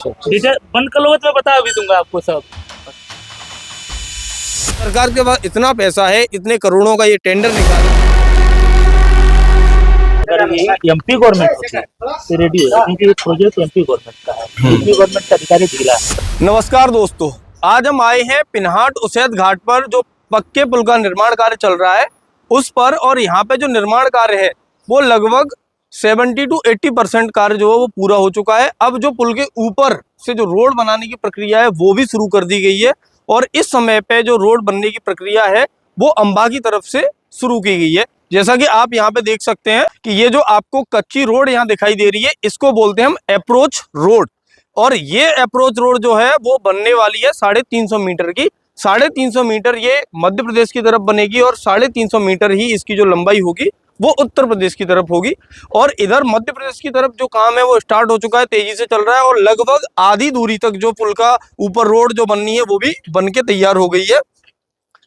Detail बंद कर लोगे तो मैं बता भी दूंगा आपको सब। सरकार के पास इतना पैसा है, इतने करोड़ों का ये टेंडर निकाला। अगर ये एमपी गवर्नमेंट होती है तो रेडी है, क्योंकि ये प्रोजेक्ट एमपी गवर्नमेंट का है, एमपी गवर्नमेंट का अधिकारी ढीला है। नमस्कार दोस्तों, आज हम आए हैं पिनहाट उसैद घाट पर जो पक्के पुल का निर्माण कार्य चल रहा है उस पर। और यहाँ पे जो निर्माण कार्य है वो लगभग 70 to 80% कार्य जो है वो पूरा हो चुका है। अब जो पुल के ऊपर से जो रोड बनाने की प्रक्रिया है वो भी शुरू कर दी गई है। और इस समय पे जो रोड बनने की प्रक्रिया है वो अंबा की तरफ से शुरू की गई है। जैसा कि आप यहाँ पे देख सकते हैं कि ये जो आपको कच्ची रोड यहाँ दिखाई दे रही है इसको बोलते हैं हम अप्रोच रोड। और ये अप्रोच रोड जो है वो बनने वाली है 350 मीटर की। 350 मीटर ये मध्य प्रदेश की तरफ बनेगी और 350 मीटर ही इसकी जो लंबाई होगी वो उत्तर प्रदेश की तरफ होगी। और इधर मध्य प्रदेश की तरफ जो काम है वो स्टार्ट हो चुका है, तेजी से चल रहा है। और लगभग आधी दूरी तक जो पुल का ऊपर रोड जो बननी है वो भी बन के तैयार हो गई है।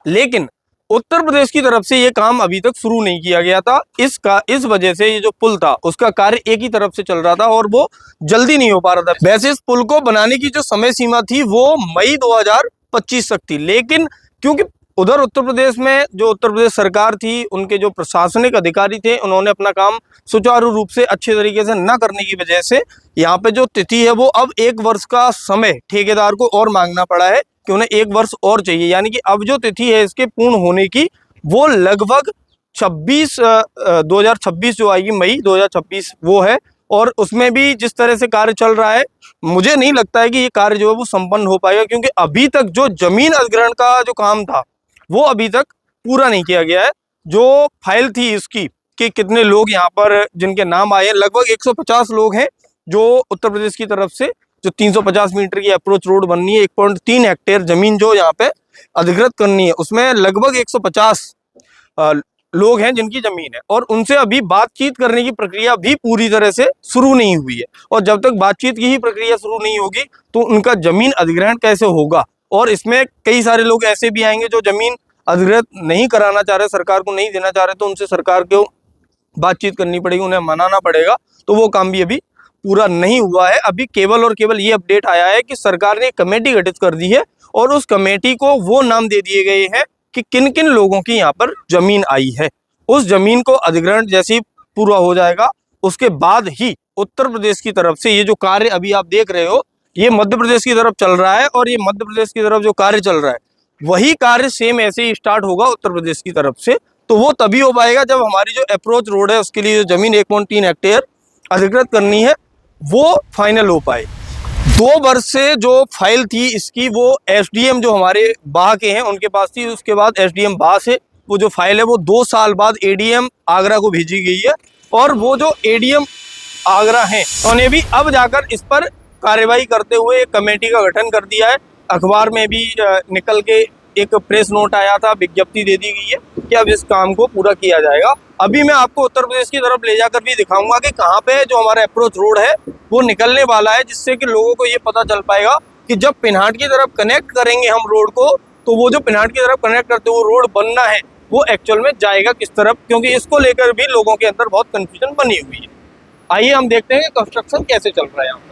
लेकिन उत्तर प्रदेश की तरफ से ये काम अभी तक शुरू नहीं किया गया था। इस वजह से ये जो पुल था उसका कार्य एक ही तरफ से चल रहा था और वो जल्दी नहीं हो पा रहा था। वैसे इस पुल को बनाने की जो समय सीमा थी वो मई 2025 तक थी, लेकिन क्योंकि उधर उत्तर प्रदेश में जो उत्तर प्रदेश सरकार थी, उनके जो प्रशासनिक अधिकारी थे, उन्होंने अपना काम सुचारू रूप से अच्छे तरीके से न करने की वजह से यहाँ पे जो तिथि है वो अब 1 वर्ष का समय ठेकेदार को और मांगना पड़ा है कि उन्हें 1 वर्ष और चाहिए। यानी कि अब जो तिथि है इसके पूर्ण होने की वो लगभग 2026 जो आएगी, मई 2026 वो है। और उसमें भी जिस तरह से कार्य चल रहा है मुझे नहीं लगता है कि ये कार्य जो है वो संपन्न हो पाएगा, क्योंकि अभी तक जो जमीन अधिग्रहण का जो काम था वो अभी तक पूरा नहीं किया गया है। जो फाइल थी इसकी कि कितने लोग यहाँ पर जिनके नाम आए हैं, लगभग 150 लोग हैं जो उत्तर प्रदेश की तरफ से जो 350 मीटर की अप्रोच रोड बननी है, 1.3 हेक्टेयर जमीन जो यहाँ पे अधिग्रहित करनी है, उसमें लगभग 150 लोग हैं जिनकी जमीन है। और उनसे अभी बातचीत करने की प्रक्रिया भी पूरी तरह से शुरू नहीं हुई है। और जब तक बातचीत की ही प्रक्रिया शुरू नहीं होगी तो उनका जमीन अधिग्रहण कैसे होगा। और इसमें कई सारे लोग ऐसे भी आएंगे जो जमीन अधिग्रहित नहीं कराना चाह रहे, सरकार को नहीं देना चाह रहे, तो उनसे सरकार को बातचीत करनी पड़ेगी, उन्हें मनाना पड़ेगा। तो वो काम भी अभी पूरा नहीं हुआ है। अभी केवल और केवल ये अपडेट आया है कि सरकार ने एक कमेटी गठित कर दी है और उस कमेटी को वो नाम दे दिए गए हैं कि किन किन लोगों की यहाँ पर जमीन आई है। उस जमीन को अधिग्रहण जैसे ही पूरा हो जाएगा उसके बाद ही उत्तर प्रदेश की तरफ से ये जो कार्य अभी आप देख रहे हो ये मध्य प्रदेश की तरफ चल रहा है। और ये मध्य प्रदेश की तरफ जो कार्य चल रहा है वही कार्य सेम ऐसे ही स्टार्ट होगा उत्तर प्रदेश की तरफ से। तो वो तभी हो पाएगा जब हमारी जो अप्रोच रोड है उसके लिए जो जमीन 1.3 हेक्टेयर अधिकृत करनी है वो फाइनल हो पाए। 2 वर्ष से जो फाइल थी इसकी वो एसडीएम जो हमारे बाह के हैं उनके पास थी, उसके बाद एसडीएम बाह से वो जो फाइल है वो 2 साल बाद एडीएम आगरा को भेजी गई है। और वो जो एडीएम आगरा हैं उन्हें भी अब जाकर इस पर कार्यवाही करते हुए एक कमेटी का गठन कर दिया है। अखबार में भी निकल के एक प्रेस नोट आया था, विज्ञप्ति दे दी गई है कि अब इस काम को पूरा किया जाएगा। अभी मैं आपको उत्तर प्रदेश की तरफ ले जाकर भी दिखाऊंगा कि कहाँ पे जो हमारा अप्रोच रोड है वो निकलने वाला है, जिससे कि लोगों को ये पता चल पाएगा कि जब पिनहाट की तरफ कनेक्ट करेंगे हम रोड को तो वो जो पिनहाट की तरफ कनेक्ट करते हुए रोड बनना है वो एक्चुअल में जाएगा किस तरफ, क्योंकि इसको लेकर भी लोगों के अंदर बहुत कंफ्यूजन बनी हुई है। आइए हम देखते हैं कि कंस्ट्रक्शन कैसे चल रहा है यहाँ पर।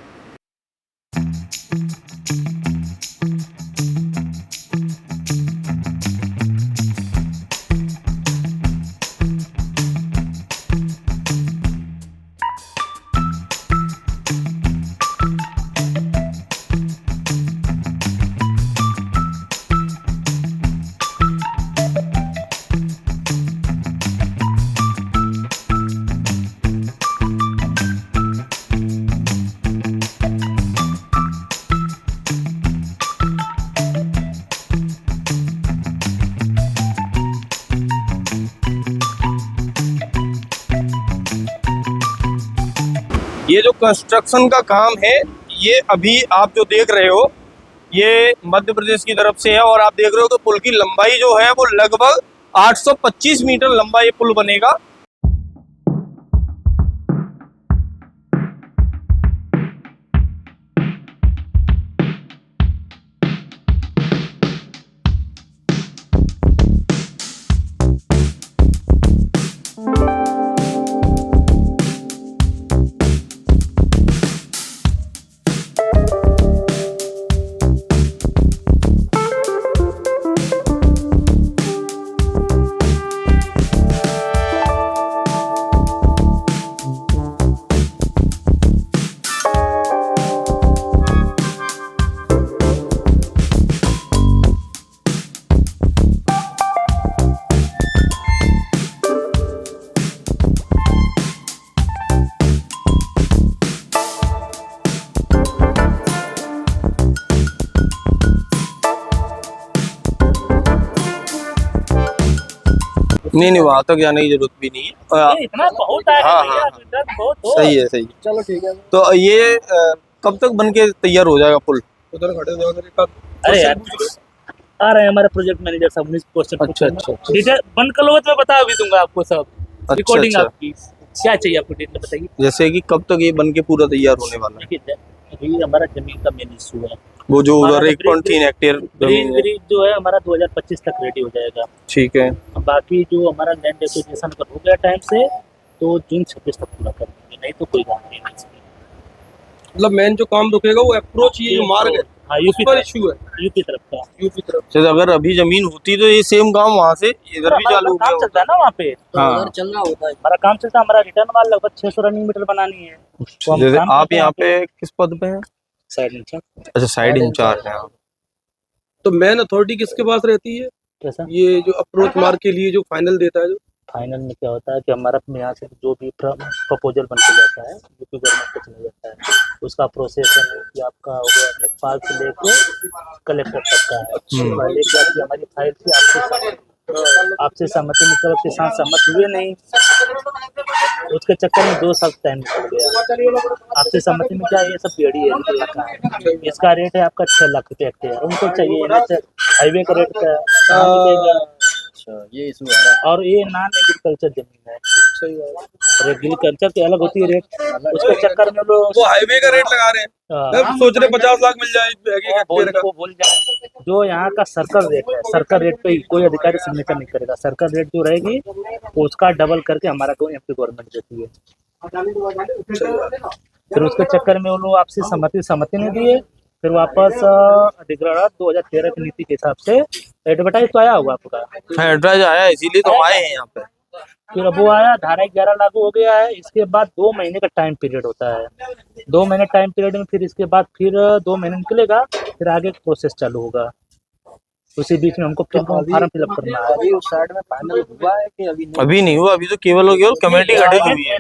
ये जो कंस्ट्रक्शन का काम है ये अभी आप जो देख रहे हो ये मध्य प्रदेश की तरफ से है। और आप देख रहे हो कि पुल की लंबाई जो है वो लगभग 825 मीटर लंबा ये पुल बनेगा। नहीं नहीं, वहां तक जाने की जरूरत भी नहीं है। ये इतना बहुत आएगा हाँ, भैया, हाँ, अभी तक बहुत हो। सही है सही है। चलो ठीक है। तो ये कब तक बन के तैयार हो जाएगा पुल? उधर खड़े हो जाकर एक आध अरे question यार, पूछ लो। आ रहे हैं हमारे प्रोजेक्ट मैनेजर साहब, उन्हीं से क्वेश्चन अच्छा, पूछेंगे। अच्छा, अच्छा। डिटेल बंद कर लो तो मैं बता भी दूंगा आपको सब। अच्छा, रिकॉर्डिंग अच्छा। आपकी क्या चाहिए आपको, डिटेल बताइए। जैसे कि कब तक ये बन के पूरा तैयार होने वाला है? देखिए, अभी हमारा जमीन का मेन इशू है। वो जो हमारा उधर 1.3 हेक्टेयर ग्रीन जमीन है। ब्रिज जो है हमारा 2025 तक रेडी हो जाएगा। ठीक है। बाकी जो हमारा लैंड एक्विजिशन अगर हो गया टाइम से तो जून 26 तक पूरा कर देंगे, नहीं तो कोई काम नहीं है इसमें। मतलब मेन जो काम रुकेगा वो अप्रोच, ये जो मार्ग है हाँ, यूपी पर तरफ, इशू है, यूपी तरफ का। यूपी तरफ। जैसे अगर अभी जमीन होती तो ये सेम काम वहां से इधर भी हमारा चालू हो काम गया चलता है ना वहाँ पे, हाँ। उधर चलना होता है। हमारा काम चलता है। हमारा रिटर्न वाला लगभग 600 रनिंग मीटर बनानी है। तो हम जैसे काम आप करते हैं यहाँ पे किस पद पे हैं? Site incharge. अच्छा, साइड इंचार्ज हैं आप। तो मेन अथॉरिटी किसके पास रहती है? कैसा ये जो अप्रोच मार्ग के लिए जो फाइनल देता है, जो फाइनल में क्या होता है कि हमारा अपने यहाँ से जो भी प्रपोजल बन के जाता है यूपी गवर्नमेंट को चला जाता है, उसका प्रोसेस है कि आपका हो गया लेखपाल से लेके कलेक्टर तक का है। पहले क्या कि हमारी फाइल थी आपसे सहमति मतलब के साथ सहमत हुए नहीं, उसके चक्कर में 2 साल टाइम निकल गया। आपसे सहमति में क्या, ये सब पेड़ी है निकलना का है। इसका रेट है आपका 6 लाख रुपये हेक्टेयर, उनको चाहिए हाईवे का रेट का कहाँ मिलेगा। अच्छा ये इशू है। और ये नॉन एग्रीकल्चर जमीन है, सही है। और एग्रीकल्चर की अलग होती है रेट, उसके चक्कर में लोग वो हाईवे का रेट लगा रहे हैं, मैं सोच रहे 50 लाख मिल जाए वो बोल जाए। जो यहाँ का सर्कल रेट है, सर्कल रेट पे ही कोई अधिकारी सिग्नेचर नहीं करेगा। सर्कल रेट जो रहेगी उसका डबल करके हमारा को एमपी गवर्नमेंट देती है। फिर उसके चक्कर में वो लोग आपसे सहमति नहीं दिए, फिर वापस अधिग्रहण 2013 की नीति के हिसाब से एडवर्टाइज तो आया हुआ आपका। हाँ, एड्रेस आया, इसीलिए तो आए हैं यहाँ पे। फिर अब वो आया, धारा 11 लागू हो गया है। इसके बाद 2 महीने का टाइम पीरियड होता है। 2 महीने टाइम पीरियड में फिर इसके बाद फिर 2 महीने निकलेगा, फिर आगे प्रोसेस चालू होगा। उसी बीच में हमको फिर फॉर्म फिलअप करना है। अभी उस साइड में फाइनल हुआ है कि अभी नहीं हुआ, अभी तो केवल हो गया कमेटी गठित हुई है।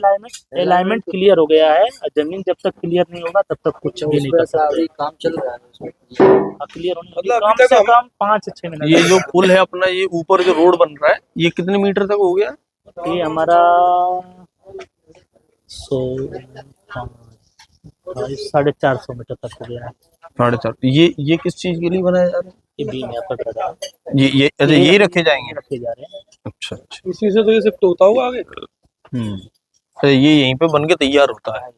अलाइनमेंट क्लियर हो गया है। जमीन जब तक क्लियर नहीं होगा तब तक कुछ भी नहीं कर सकते। काम चल रहा है, क्लियर होने मतलब कम अभी तक से कम 5 से 6 मिनट। ये जो पुल है अपना, ये ऊपर जो रोड बन रहा है, ये कितने मीटर तक हो गया? ये हमारा 450 मीटर तक हो गया है। 4.5। ये किस चीज के लिए बनाया जा रहा है? ये बीम यहाँ पर लगा है। ये अच्छा, ये रखे जाएंगे। रखे जा रहे हैं। अच्छा अच्छा। इसी से तो ये शिफ्ट होता होगा आगे। तो ये यहीं पे बन के तैयार होता है।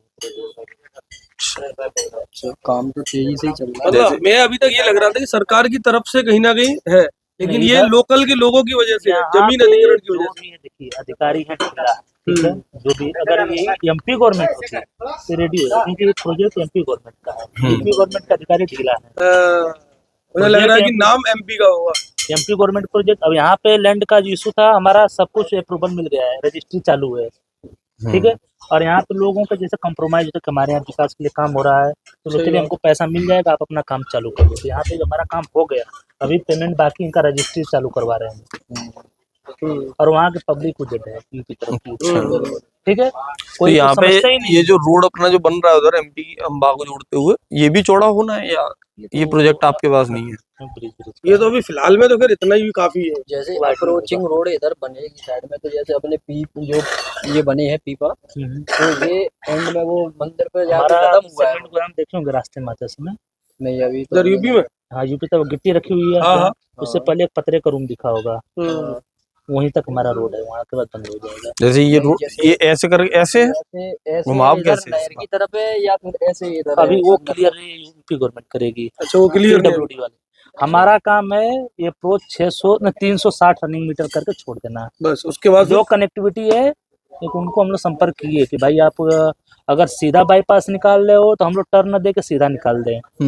काम तो तेजी से ही चल रहा है। मतलब मैं अभी तक ये लग रहा था कि सरकार की तरफ से कहीं ना कहीं है, लेकिन नहीं, ये सर। लोकल के लोगों की वजह से है, यहाँ जमीन पे अधिग्रहण की वजह जो भी है, देखिए अधिकारी है ठीक है, जो भी अगर ये एमपी गवर्नमेंट होती है तो रेडी हो, क्योंकि ये प्रोजेक्ट एमपी गवर्नमेंट का है। एमपी गवर्नमेंट का अधिकारी ढीला है। से। मुझे लग रहा है कि नाम एमपी का होगा। MP government project. अब यहाँ पे लैंड का जो इशू था, हमारा सब कुछ अप्रूवल मिल गया है, रजिस्ट्री चालू है ठीक है। और यहाँ पे लोगों का जैसे कंप्रोमाइज होता है कि हमारे यहाँ विकास के लिए काम हो रहा है तो चलिए हमको पैसा मिल जाएगा, आप अपना काम चालू कर लो। तो यहाँ पे हमारा काम हो गया, अभी पेमेंट बाकी, इनका रजिस्ट्री चालू करवा रहे हैं। और वहाँ के पब्लिक को देते हैं की तरफ की, ठीक है। तो कोई यहाँ पे समझता ही नहीं। ये जो रोड अपना जो बन रहा है उधर एमपी अम्बा को जोड़ते हुए, ये भी चौड़ा होना है या ये प्रोजेक्ट आपके पास नहीं है? ये तो अभी फिलहाल में तो फिर इतना ही काफी है। जैसे अप्रोचिंग रोड इधर बनेगी साइड में, तो जैसे अपने पीप जो ये बने हैं पीपा, तो ये एंड में वो मंदिर पे जाकर खत्म हुआ है। देखे होंगे रास्ते में आते समय। नहीं अभी तो इधर यूपी में, हाँ यूपी तक गिट्टी रखी हुई है। हाँ, हाँ। उससे पहले एक पतरे का रूम दिखा होगा, वहीं तक हमारा रोड है, वहाँ के बाद बंद हो जाएगा। जैसे ये रोड ये ऐसे कर ऐसे है, ऐसे घुमाव इधर कैसे? नहर की तरफ है या फिर ऐसे इधर अभी है? वो क्लियर यूपी गवर्नमेंट करेगी। अच्छा वो क्लियर PWD वाले। हमारा काम है ये अप्रोच 360 रनिंग मीटर करके छोड़ देना। बस उसके बाद जो कनेक्टिविटी है एक उनको हम लोग संपर्क किए कि भाई आप अगर सीधा बाईपास निकाल रहे हो तो हम लोग टर्न दे के सीधा निकाल दें। तो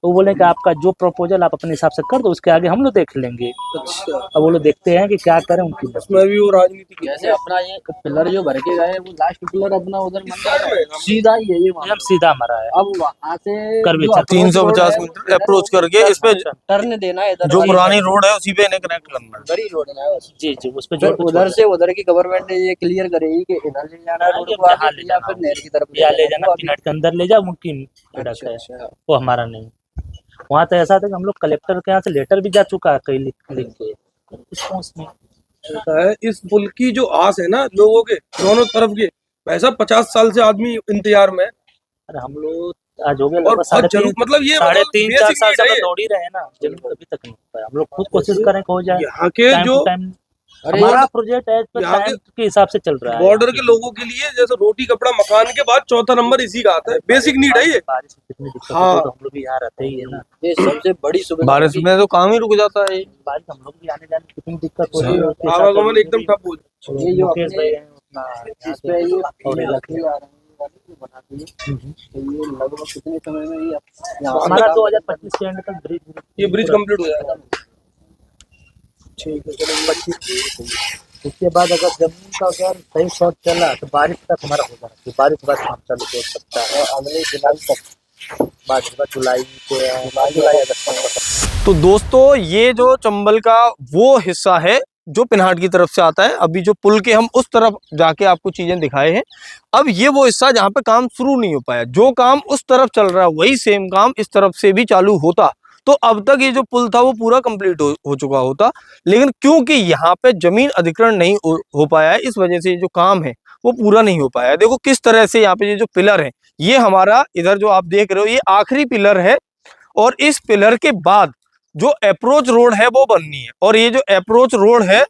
वो बोले कि आपका जो प्रपोजल आप अपने हिसाब से कर दो, उसके आगे हम लोग देख लेंगे। अच्छा अब वो लोग देखते हैं कि क्या करें उनकी मर्जी। उसमें भी वो राजनीति की जैसे अपना ये पिलर जो भर के गए, वो लास्ट पिलर अपना उधर मंदिर है, सीधा ही है ये वहाँ। एकदम सीधा हमारा है। अब वहाँ से करवेचर 350 मीटर अप्रोच करके इस पे टर्न देना है इधर, जो पुरानी रोड है उसी पे इन्हें कनेक्ट करना है। उधर ही जोड़ना है बस। जी जी, उस पे फिर जोड़ उधर से उधर की गवर्नमेंट ये क्लियर करेगी कि इधर ले जाना है रोड को आगे, या फिर नहर की तरफ या ले जाना, पिनट के अंदर ले जाओ, उनकी सड़क है, वो हमारा नहीं। वहाँ तो ऐसा था कि हम लोग कलेक्टर के यहाँ से लेटर भी जा चुका है कई लिख के रिस्पॉन्स में, होता है इस पुल की जो आस है ना लोगों के दोनों तरफ के, वैसा 50 साल से आदमी इंतजार में है। अरे हम लोग आज हो गए और लगभग बहुत जरूर मतलब ये साढ़े मतलब तीन basic चार साल need से है हम ये। दौड़ ही रहे हैं ना, जमीन अभी तक नहीं हो पाया। हम लोग खुद कोशिश करें कि हो जाए यहाँ के टाइम जो टू टाइम। अरे हमारा प्रोजेक्ट एज पर यहाँ टाइम के हिसाब से चल रहा है। बॉर्डर के लोगों के लिए जैसे रोटी कपड़ा मकान के बाद चौथा नंबर इसी का आता है, बेसिक नीड है ये। बारिश में कितनी दिक्कत हाँ। होती है तो हम लोग भी यहाँ रहते ही है ना। ये सबसे बड़ी सुविधा बारिश में तो काम ही रुक जाता है। बारिश हम लोग भी आने जाने में कितनी दिक्कत होती है उसके हिसाब से आवागमन एकदम ठप हो जाता और ये जो मुकेश अपने भाई हैं अपना इस पे ये और इलाके ये आ रहे हैं वाले जो बना दिए, तो ये लगभग कितने समय में ये यहाँ से हमारा 2025 के एंड तक ब्रिज ये ब्रिज कंप्लीट हो जाएगा। ठीक है चलो 25 उसके बाद अगर जमीन का अगर सही शॉट चला तो बारिश तक हमारा हो जाएगा। बारिश के बाद काम चालू हो सकता है अगले जुलाई तक। बारिश के बाद जुलाई अगस्त तक। तो दोस्तों ये जो चंबल का वो हिस्सा है जो पिनहाट की तरफ से आता है, अभी जो पुल के हम उस तरफ जाके आपको चीजें दिखाए हैं, अब ये वो हिस्सा जहाँ पे काम शुरू नहीं हो पाया। जो काम उस तरफ चल रहा है वही सेम काम इस तरफ से भी चालू होता तो अब तक ये जो पुल था वो पूरा कंप्लीट हो चुका होता। लेकिन क्योंकि यहाँ पे जमीन अधिग्रहण नहीं हो पाया है, इस वजह से ये जो काम है वो पूरा नहीं हो पाया है। देखो किस तरह से यहाँ पे ये जो पिलर है, ये हमारा इधर जो आप देख रहे हो ये आखिरी पिलर है और इस पिलर के बाद जो अप्रोच रोड है वो बननी है। और ये जो अप्रोच रोड है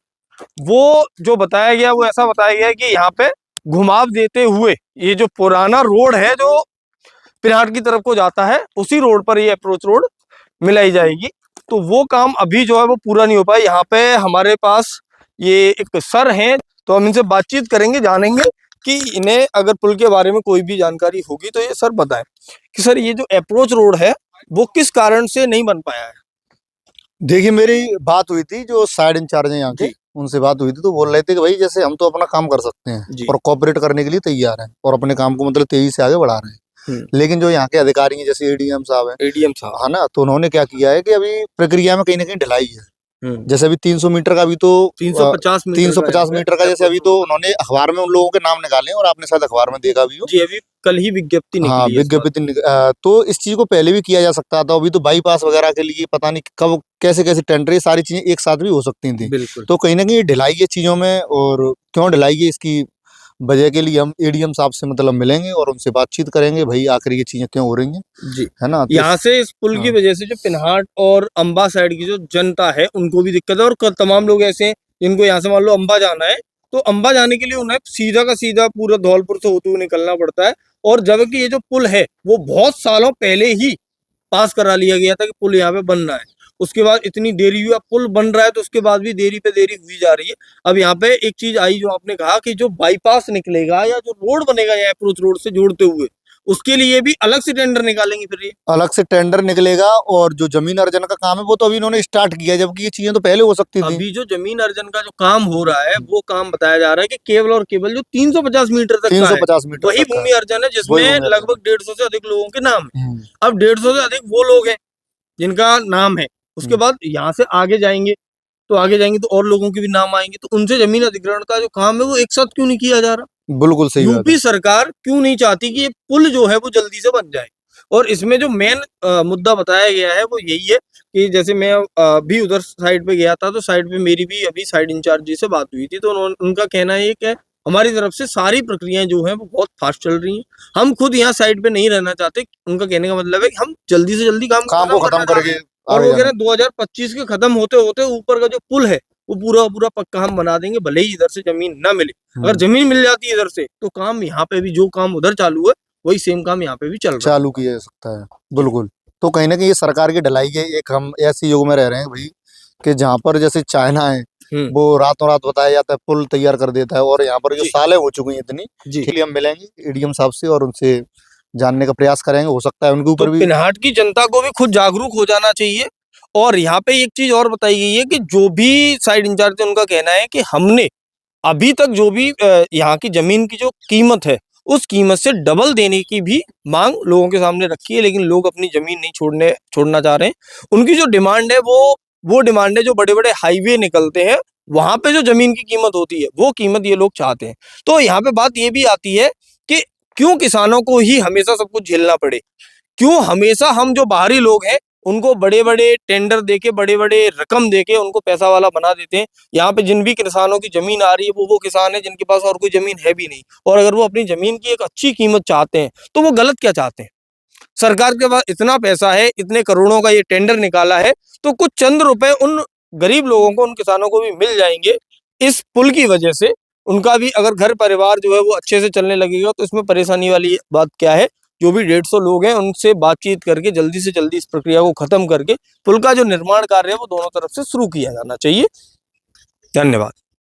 वो जो बताया गया वो ऐसा बताया गया है कि यहाँ पे घुमाव देते हुए ये जो पुराना रोड है जो पिनहाट की तरफ को जाता है उसी रोड पर ये अप्रोच रोड मिलाई जाएगी। तो वो काम अभी जो है वो पूरा नहीं हो पाया। यहाँ पे हमारे पास ये एक सर हैं तो हम इनसे बातचीत करेंगे, जानेंगे कि इन्हें अगर पुल के बारे में कोई भी जानकारी होगी तो ये सर बताएं कि सर ये जो अप्रोच रोड है वो किस कारण से नहीं बन पाया है। देखिए मेरी बात हुई थी जो साइड इंचार्ज हैं यहाँ के, उनसे बात हुई थी तो बोल रहे थे कि भाई जैसे हम तो अपना काम कर सकते हैं और कोऑपरेट करने के लिए तैयार हैं और अपने काम को मतलब तेजी से आगे बढ़ा रहे हैं। लेकिन जो यहाँ के अधिकारी हैं जैसे एडीएम साहब हैं, एडीएम साहब है ना, तो उन्होंने क्या किया है कि अभी प्रक्रिया में कहीं ना कहीं ढिलाई है। जैसे अभी 300 मीटर का भी तो 350 मीटर का जैसे अभी तो उन्होंने अखबार में उन लोगों के नाम निकाले हैं और आपने शायद अखबार में देखा भी हो। जी अभी कल ही विज्ञप्ति निकली हाँ है विज्ञप्ति तो इस चीज को पहले भी किया जा सकता था। अभी तो बाईपास वगैरह के लिए पता नहीं कब कैसे कैसे टेंडर, ये सारी चीजें एक साथ भी हो सकती थी। बिल्कुल। तो कहीं ना कहीं ढिलाई है चीजों में, और क्यों ढिलाई है इसकी वजह के लिए हम एडीएम साहब से मतलब मिलेंगे और उनसे बातचीत करेंगे भाई आखिर ये चीजें क्यों हो रही हैं, जी है ना। तो यहाँ से इस पुल की वजह से जो पिनहाट और अंबा साइड की जो जनता है उनको भी दिक्कत है और तमाम लोग ऐसे हैं जिनको यहाँ से मान लो अंबा जाना है तो अंबा जाने के लिए उन्हें सीधा का सीधा पूरा धौलपुर से होते हुए निकलना पड़ता है। और जबकि ये जो पुल है वो बहुत सालों पहले ही पास करा लिया गया था कि पुल यहाँ पे बनना है, उसके बाद इतनी देरी हुई। अब पुल बन रहा है तो उसके बाद भी देरी पे देरी हुई जा रही है। अब यहाँ पे एक चीज आई जो आपने कहा कि जो बाईपास निकलेगा या जो रोड बनेगा या अप्रोच रोड से जोड़ते हुए उसके लिए भी अलग से टेंडर निकालेंगे। फिर ये अलग से टेंडर निकलेगा और जो जमीन अर्जन का काम है वो तो अभी इन्होंने स्टार्ट किया, जबकि ये चीजें तो पहले हो सकती थी। अभी जो जमीन अर्जन का जो काम हो रहा है वो काम बताया जा रहा है कि केवल और केवल जो 350 मीटर तक 350 मीटर वही भूमि अर्जन है जिसमें लगभग 150 से अधिक लोगों के नाम है। अब 150 से अधिक वो लोग हैं जिनका नाम है, उसके बाद यहाँ से आगे जाएंगे तो और लोगों के भी नाम आएंगे, तो उनसे जमीन अधिग्रहण का जो काम है वो एक साथ क्यों नहीं किया जा रहा। बिल्कुल सही बात है। यूपी सरकार क्यों नहीं चाहती कि ये पुल जो है वो जल्दी से बन जाए। और इसमें जो मेन मुद्दा बताया गया है वो यही है कि जैसे मैं भी उधर साइड पे गया था तो साइड पे मेरी भी अभी साइड इंचार्ज जी से बात हुई थी तो उनका कहना है कि हमारी तरफ से सारी प्रक्रियाएं जो हैं वो बहुत फास्ट चल रही हैं, हम खुद यहाँ साइड पे नहीं रहना चाहते। उनका कहने का मतलब है कि हम जल्दी से जल्दी काम को खत्म करके, और वो कह रहे हैं 2025 के खत्म होते होते ऊपर का जो पुल है वो पूरा पक्का हम बना देंगे, भले ही इधर से जमीन ना मिले। अगर जमीन मिल जाती है इधर से तो काम यहाँ पे भी जो काम उधर चालू है वही सेम काम यहाँ पे भी चालू किया जा सकता है। बिल्कुल। तो कहीं ना कहीं ये सरकार की ढलाई है। एक हम ऐसे युग में रह रहे हैं भाई कि जहाँ पर जैसे चाइना है वो रातों रात बताया जाता है पुल तैयार कर देता है, और यहाँ पर जो सालें हो चुकी हैं इतनी, इसलिए हम मिलेंगे एडीएम साहब से और उनसे जानने का प्रयास करेंगे। हो सकता है उनके ऊपर भी पिनहाट की जनता को भी खुद जागरूक हो जाना चाहिए। और यहाँ पे एक चीज और बताई गई है कि जो भी साइड इंचार्ज है उनका कहना है कि हमने अभी तक जो भी यहाँ की जमीन की जो कीमत है उस कीमत से डबल देने की भी मांग लोगों के सामने रखी है, लेकिन लोग अपनी जमीन नहीं छोड़ना चाह रहे हैं। उनकी जो डिमांड है वो डिमांड है जो बड़े बड़े हाईवे निकलते हैं वहां पे जो जमीन की कीमत होती है वो कीमत ये लोग चाहते हैं। तो यहाँ पे बात ये भी आती है कि क्यों किसानों को ही हमेशा सब कुछ झेलना पड़े, क्यों हमेशा हम जो बाहरी लोग हैं उनको बड़े बड़े टेंडर देके, बड़े बड़े रकम देके उनको पैसा वाला बना देते हैं। यहाँ पे जिन भी किसानों की जमीन आ रही है वो किसान है जिनके पास और कोई जमीन है भी नहीं, और अगर वो अपनी जमीन की एक अच्छी कीमत चाहते हैं तो वो गलत क्या चाहते हैं। सरकार के पास इतना पैसा है, इतने करोड़ों का ये टेंडर निकाला है, तो कुछ चंद रुपए उन गरीब लोगों को, उन किसानों को भी मिल जाएंगे इस पुल की वजह से। उनका भी अगर घर परिवार जो है वो अच्छे से चलने लगेगा तो इसमें परेशानी वाली बात क्या है। जो भी 150 लोग हैं उनसे बातचीत करके जल्दी से जल्दी इस प्रक्रिया को खत्म करके पुल का जो निर्माण कार्य है वो दोनों तरफ से शुरू किया जाना चाहिए। धन्यवाद।